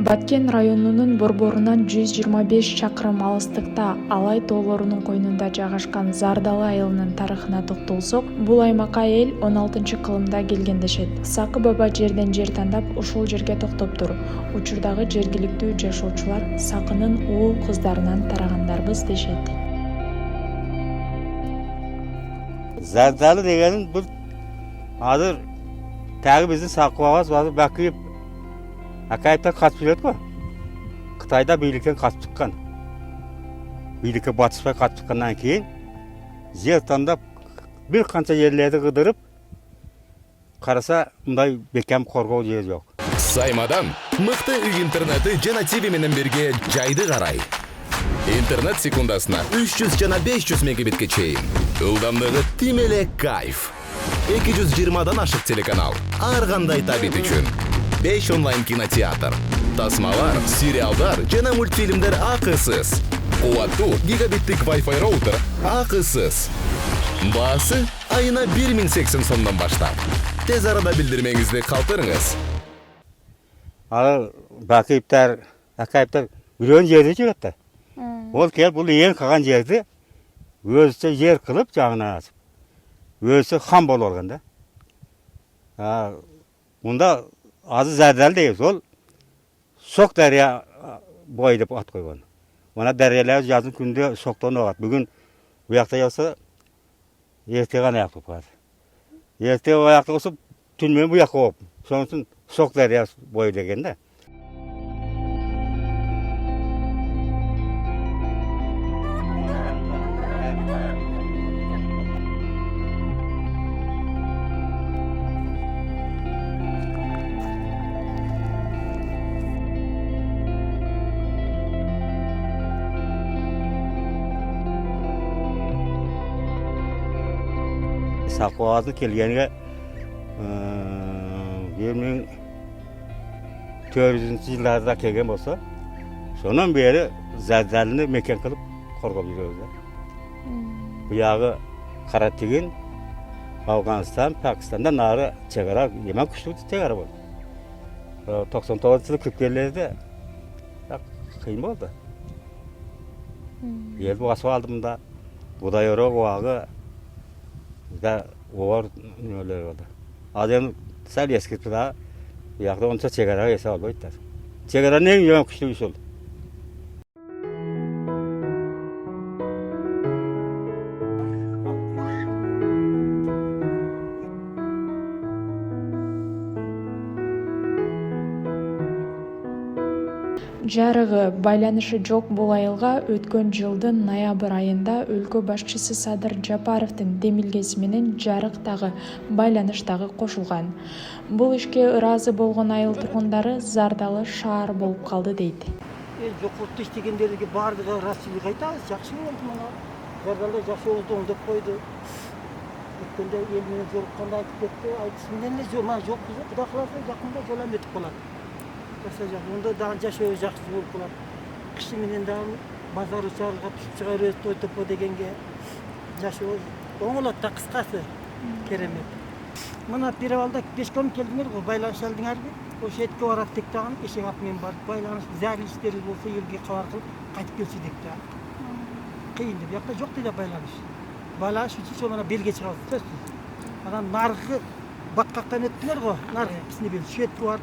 Баткен районунун борборунан 125 чакырым алыстыкта Алай тоолорунун койнунда жайгашкан Зардалы айылынын тарыхына токтолсок, бул аймакка эл 16-кылымда келген дешет. Сакы баба жерден жер тандап ушул жерге токтоптур. Учурдагы жергиликтүү жашоочулар Сакынын уул кыздарынан тарагандарбыз дешет. Zardali degenin bu adı tagi bizni Sakıbabaz bazı bakıyıp Akayip'ten kaçıp yürüdük mü? Kıtayda birlikten kaçıp çıkan. Birlikte batışpay kaçıp çıkandan keyin Zertanda bir kança yerlerde kıdırıp karasa bunday bekem korgoo yer yok. Saymadan mıқты интернеті жана TV менен бирге жайды карай. Интернет секундасына 300 жана 500 мегабитке чейин. Ылдамдыгы тим эле кайф. 220дан ашык телеканал. Ар кандай табит үчүн. 5 онлайн кинотеатр. Тасмалар, сериалдар жана мультфильмдер акысыз. Кубаттуу гигабиттик Wi-Fi роутер акысыз. Баасы айына 1080 сомдон баштап. Тез арада билдирмеңизди калтырыңыз. Al Bakıyipler, Akayipler bir yerde çıkarttı. Ol kel bu yer kalan yerdi. Özse yer kılıp canına asıp. Özse ham bol olganda. Bunda azı zerdel deyiz ol. Sok derya boyayıp at koygan. Ona deryalar yazın günde soktan oğat. Bugün bu yakta yoksa erteğen ayakta koyar. Erteğen ayakta olsa tünmeyin bu yakta olup. Sonrasında sok derya boyu degende. Sakıbabaz'ın kelgeniga 1400 yıllarda kelgen bolsa, sondan beri Zardalini meken kılıp korgop yürüyoruz. Bu yağı Karategin, Afganistan, Pakistan'da nari çegara, yemek kuşlu çegara bu. 99 yılı 40'lerde kıyım oldu. Yer bu asfaltımda, buday yoruk oğağı, da oğar nöler oldu. Adem sel eskirtip daha, yakda onca çegara yasa oldu. Çegaranın en yemek kuşlu iş oldu. Жарыгы байланышы жок бул айылга өткөн жылдын ноябрь айында өлкө башчысы Садыр Жапаровдун демилгеси менен жарык дагы байланыш дагы кошулган. Бул ишке ыраазы болгон айыл тургундары Зардалы шаар болуп калды дейт. Жокотто иштегендерге бардыгы расчылык айтабыз, жакшы болду мына. Зардалы жакшы оңдоп койду. Өткөндө эл менен жолукканда айтып кетти, айтыш менен эле жол жок, Кудай кааласа жакында жол өтүп калат. Onda daha yaşıyor жақсы болып қалады. Киши менен дагы базар чарга түшүп чыга берет, той топо дегенге жашоо оңолот да, кыскасы керемет. Мына перевалда пешком келдиңер го, байланыш алдыңарбы? Ошо этке барат дек дагы эшек ат менен барып, байланыш зарыл иштери болсо элге кабар кылып кайтып келчи дек да. Кыйын деп, бияқта жок дейт байланыш. Байланыш үчүн ошо мына белге чыгабыз, сөзсүз. Анан наркы баткактан өттүңөр го, наркы кисине бел шетке бар.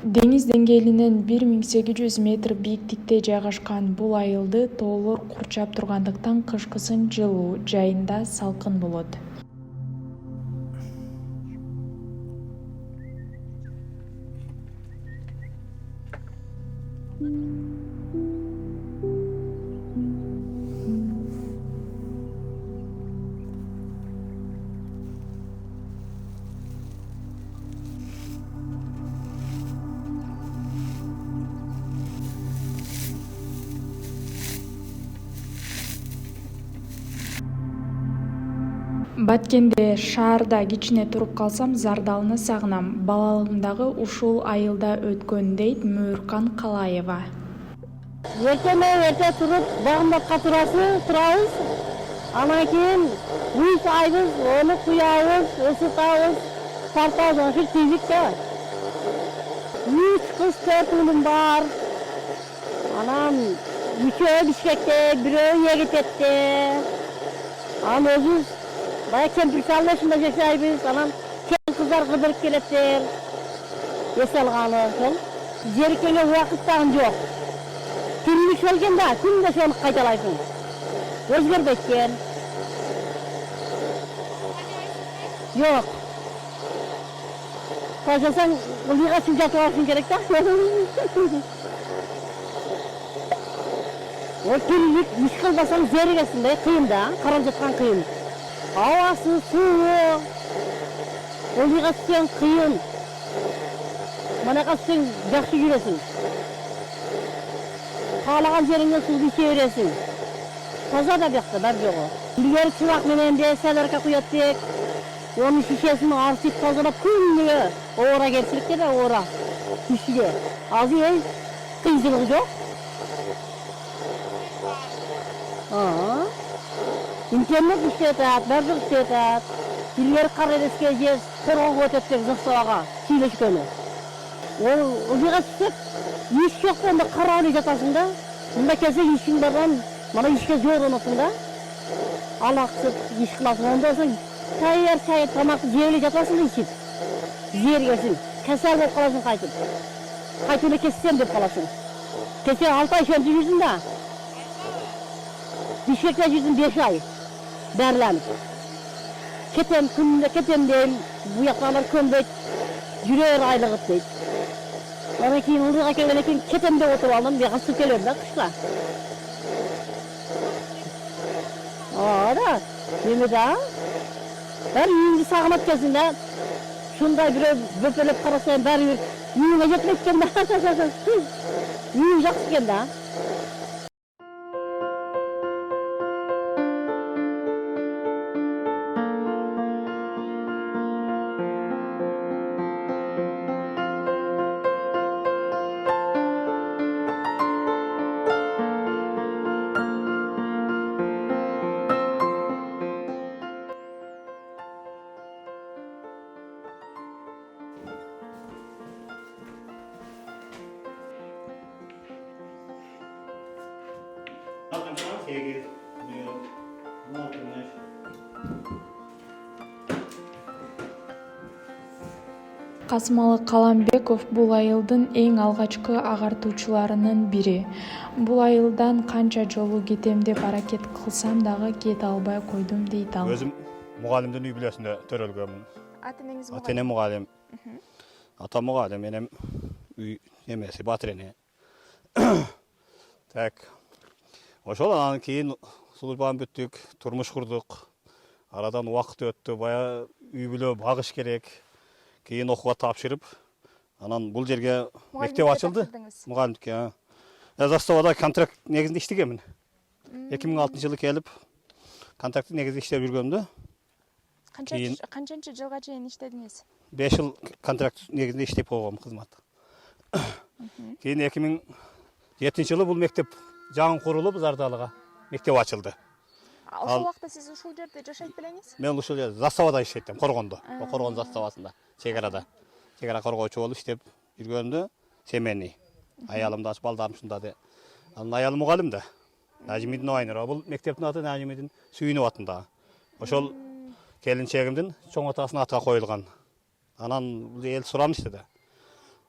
Деңиз деңгээлинен 1800 метр бийиктикте жайгашкан бул айылды тоолор курчап тургандыктан кышкысын жылуу, жайында салкын болот. Баткенде шаарда кичине туруп калсам, Зардалыны сагынам. Балалыгымдагы ушул айылда өткөн дейт Мөөркан Калаева. Эрте туруп багымдатка турабыз. Анан кийин үй сайбыз, оны куябыз, ысытабыз. Partayda şu tezlikte. 3 kız 4 oğlum var. Anam üçü Bişkek'te, biri Yegit'te. Anam özüz. Baya kempirsallı yaşında yaşayız. Anam ken kızlar kıdırıp gelettir. Yesalğanı sol. Jerikenge vakıttan yok. Kimlik kelgende күнде şonu qaytalayсың. Өзгербейкен. Yok. Koşasan ılыға сүйжатып алышың керек та. Ол kimlik үш кылбасаң зерігесің да, кыйын да, карап жаткан кыйын. Ауасы, суы, ылыға түссең кыйын. Манага түссең жакшы жүресің. Каалаган жериңе сууду иче бересиң. Таза да бияқта бар жоғы. Илгери чубак менен де селерка куяттык. Onun şişesini arsip тазалап күнүгө ора келсиликте да ора. Күшүгө. Азыр кыйынчылыгы жок. Интернет иштетет, бардык иштетет. Илгери Карадеске же коргого өтөттүк Застабага сүйлөшкөнү. Ол ылыга түшүп, иш жок болғанда карап жатасың да. Мында келсе ишиң бардан, мана ишке жорунасың да. Алаксып иш кыласың. Ондан соң тайяр чай тамакты жеп эле жатасың да ичип. Зергесиң. Кесел болуп каласың кайтып. Кайтып эле кессем деп каласың. Кесе 6 ай шөнтүп жүрдүм да. Бишкекте жүрдүм 5 ай. Бәрленип. Кетем күндө кетем дейм. Буяктагылар көнбөйт. Жүрөр айлыгып дейт. Анан кийин ылдыга келгенден кийин кетем деп отуруп алдым. Бияка чыгып келем да кышка. Да, неме да? Бәрі үйіңді сағынат келсін да. Шундай біреу бөпелеп қарасайын бәрі үйіңе жетмек екен да. Үйің жақсы екен да. Касымалы Каламбеков бул айылдын эң алгачкы агартуучуларынын бири. Бул айылдан канча жолу кетем деп аракет кылсам дагы кете албай койдум дейт ал. Өзүм мугалимдин үй бүлөсүндө төрөлгөнмүн. Ата-энеңиз мугалим? Ата-энем мугалим. Ата мугалим, энем үй эмеси батырене. Так. Ошол анан кийин службаны бүттүк, турмуш курдук. Арадан убакыт өттү, бая үй бүлө багыш керек. Кийин окууга тапшырып, анан бул жерге мектеп ачылды. Мугалимдикке. Заставада контракт негизинде иштегенмин. 2006-жылы келип, контракттын негизинде иштеп жүргөмдө. Канчанчы жылга чейин иштедиңиз? 5 жыл контракт негизинде иштеп койгом кызмат. Кийин 2007-жылы бул мектеп жаңы курулуп, Зардалыга мектеп ачылды. Ошол убакта сиз ушул жерде жашайт белеңиз? Мен ушул жерде заставада иштеттим, Коргондо. Коргон заставасында, чек-арада. Чек-ара коргоочу болуп иштеп жүргөндө семейный. Аялым да, балдарым шунда де. Анан аялым мугалим да. Нажимидин Айнура. Бул мектептин аты Нажимидин Сүйүнүп атында. Ошол келинчегимдин чоң атасынын атына коюлган. Анан бул эл суранышты да.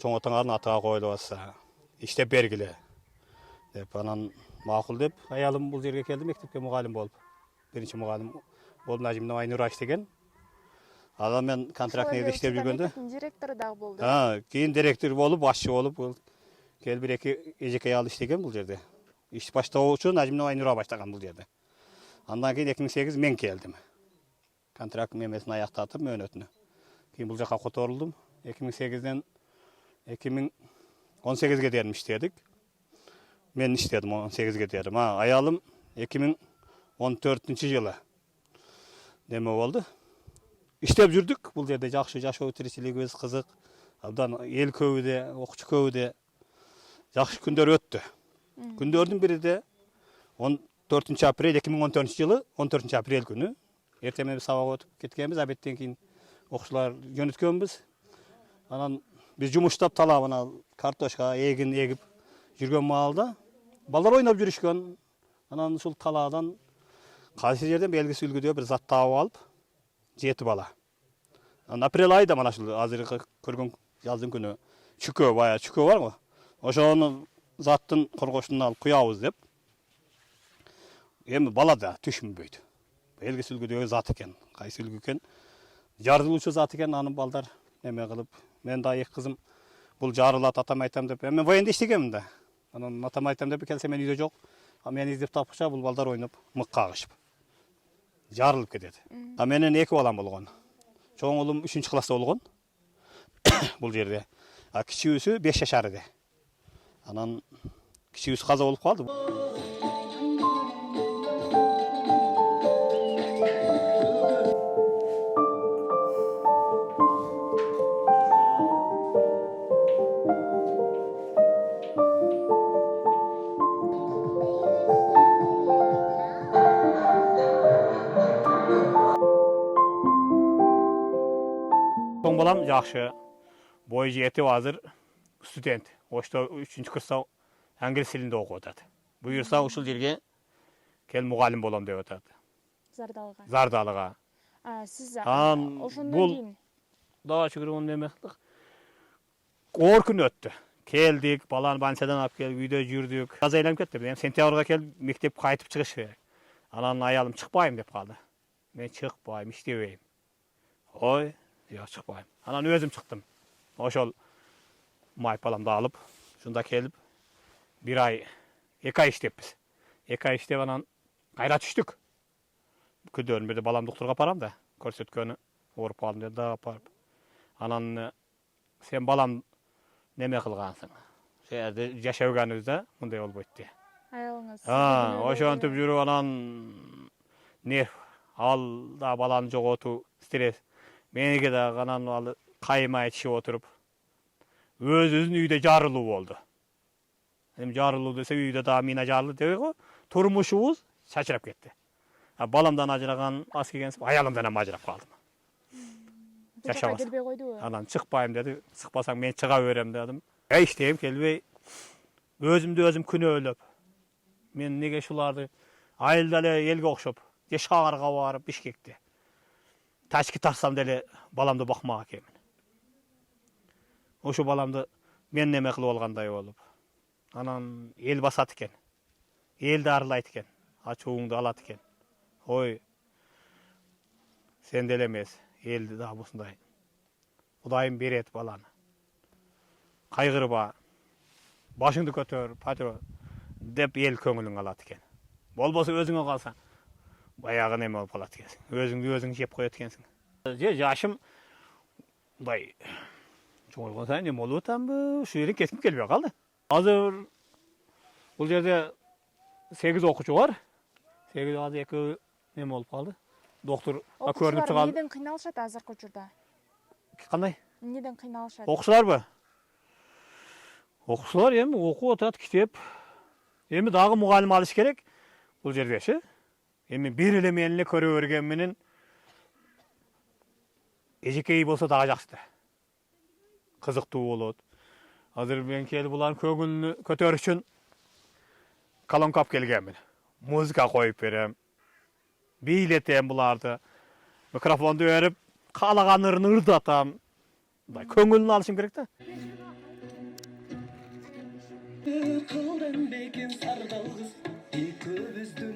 Чоң атаңардын атына коюлуп атса, иштеп бергиле деп анан макул деп аялым бул жерге келди, мектепке мугалим болуп. Биринчи мугалим болуп Нажимидин Айнура иштеген. Анан мен контракт негизинде иштеп жүргөндө директору дагы болду. Кийин директор болуп, башчы болуп, келип бир-эки эжекей алып иштеген бул жерде. Иш баштоочу Нажимидин Айнура баштаган бул жерде. Андан кийин 2008 мен келдим. Контракт мемесин аяктатып мөөнөтүнө. Кийин бул жака которулдум. 2008ден 2018ге чейин иштедик. Мен иштедим 18ге чейин. Аялым 2014-жылы неме болду. Иштеп жүрдүк. Бул жерде жакшы жашоо тиричилигибиз кызык. Абдан эл көбүдө, окуучу көбүдө жакшы күндөр өттү. Күндөрдүн биринде 14 апрель 2014-жылы 14 апрель күнү эртең менен сабак өтүп кеткенбиз, абеттен кийин Оқушылар жөнөткөнбүз. Анан биз жумуштап талабына картошка, эгин эгип жүргөн маалда балдар ойноп жүрүшкөн. Анан ушул талаадан кайсы жерден белгисиз үлгүдө бир зат таап алып, 7 бала. Апрель айда mana ушул азыркы көргөн жаздын күнү чүкө барго. Ошону заттын коргошунан алып куябыз деп. Эми бала да түшүнбөйт. Белгисиз үлгүдөгү зат экен, кайсы үлгү экен. Жарылуучу зат экен, аны балдар неме кылып, мен да эки кызым бул жарылат атам айтам деп. Мен военде иштегенмин да. Анан атам айтам деп келсе мен үйдө жок. Мени издеп тапкыча бул балдар ойноп мык кагышып. Жарылып кетет. Менен 2 балам болгон. Чоң улум 3-класста болгон. Бул жерде. Кичүүсү 5 жашар эди. Анан кичүүсү каза болуп калды. Чоң балам жакшы. Бой жетип азыр студент. Ошто 3-курста англис тилинде окуп атат. Буюрса ушул жерге кел мугалим болом деп атат. Зардалыга. Зардалыга. Сиз Бул ошондон кийин да чыгырган неме кылдык. Оор күн өттү. Келдик, баланы больницадан алып келип үйдө жүрдүк. Аз айланып кетти. Эми сентябрга келип мектеп кайтып чыгыш керек. Анан аялым чыкпайм деп калды. Мен чыкпайм, иштебейм. Ой, жок чыкпайм. Анан өзүм чыктым. Ошол майып баламды алып, шунда келип 1 ай, 2 ай иштеппиз. 2 ай иштеп анан кайра түштүк. Күндөрүн бирде балам доктурга апарам да, көрсөткөнү ооруп калдым деп да апарып. Анан сен балам неме кылгансың? Жерде жашабганыбызда мындай болбойт де. аялыңыз. Ошентип жүрүп анан ал да баланы жоготуу, стресс. Мениге да анан ал каймай чыгып отуруп өзүнүн үйдө жарылуу болду. Эми жарылуу десе үйдө да мина жарылды деп го, турмушубуз чачырап кетти. Баламдан ажыраган аз келгенсип, аялымдан ham ажырап калдым. Жашап келбей койдубу? Анан чыкпайм деди. Чыкпасаң мен чыга берем дедим. Иштейм келбей, өзүмдү өзүм күнөөлөп. Мен неге шуларды айылда эле элге окшоп, же шаарга барып Бишкекте. Тачки тарсам деле баламды бакмак экенмин. Ошо баламды мен неме кылып алгандай болуп. Анан эл басат экен. Элди арылайт экен. Ачууңду алат экен. Ой, сен деле эмес, элди да ушундай. Кудайым берет баланы. Кайгырба, башыңды көтөр, патро деп эл көңүлүң алат экен. Болбосо өзүңө калсаң, баягы неме болуп калат экенсиң. Өзүңдү өзүң жеп коет экенсиң. Жашым мындай чоңойгон сайын неме болуп атамбы, ушу жерден кетким келбей калды. Азыр бул жерде 8 окуучу бар. 8 азыр 2 неме болуп калды. Доктор көрүнүп чыгат. Неден кыйналышат азыркы учурда? Кандай? Неден кыйналышат? Окуучуларбы? Окуучулар эми окуп атат, китеп. Эми дагы мугалим алыш керек бул жердечи. Эми бир эле мен эле көрө берген менен эжекей болсо дагы жакшы. Кызыктуу болот. Азыр мен келип булардын көңүлүнү көтөрүш үчүн колонка алып келгенмин. Музыка коюп берем. Бийлетем буларды. Микрофонду берип, каалаган ырын ырдатам. Көңүлүн алышым керек да. Кылдым бекин сардал кыз, экөөбүздү